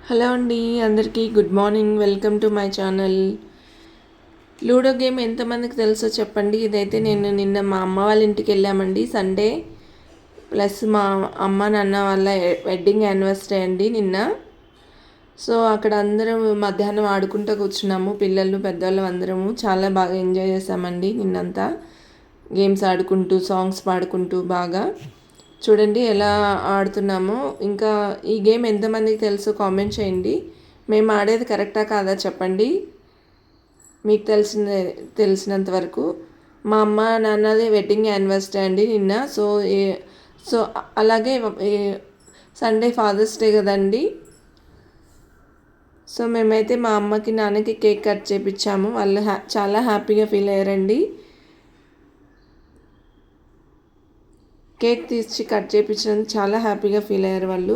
Hello అండి, అందరికీ good morning. Welcome to my channel. Ludo game ఎంతమందికి తెలుసో చెప్పండి. ఇదైతే నేను నిన్న మా అమ్మ వాళ్ళ ఇంటికి వెళ్ళామండి, సండే. ప్లస్ మా అమ్మ నాన్న వాళ్ళ వెడ్డింగ్ యానివర్సరీ అండి నిన్న. సో అక్కడ అందరం మధ్యాహ్నం ఆడుకుంటూ కూర్చున్నాము, పిల్లలు పెద్దవాళ్ళు అందరము. చాలా బాగా ఎంజాయ్ చేసామండి నిన్నంతా, గేమ్స్ ఆడుకుంటూ సాంగ్స్ పాడుకుంటూ. బాగా చూడండి ఎలా ఆడుతున్నామో. ఇంకా ఈ గేమ్ ఎంతమందికి తెలుసో కామెంట్ చేయండి. మేము ఆడేది కరెక్టా కాదా చెప్పండి, మీకు తెలిసినంత వరకు. మా అమ్మ నాన్నది వెడ్డింగ్ యానివర్సరీ అండి నిన్న. సో అలాగే సండే ఫాదర్స్ డే కదండి. సో మేమైతే మా అమ్మకి నాన్నకి కేక్ కట్ చేపించాము. వాళ్ళు చాలా హ్యాపీగా ఫీల్ అయ్యారండి. కేక్ తీసి కట్ చేయించినందుకు చాలా హ్యాపీగా ఫీల్ అయ్యారు వాళ్ళు.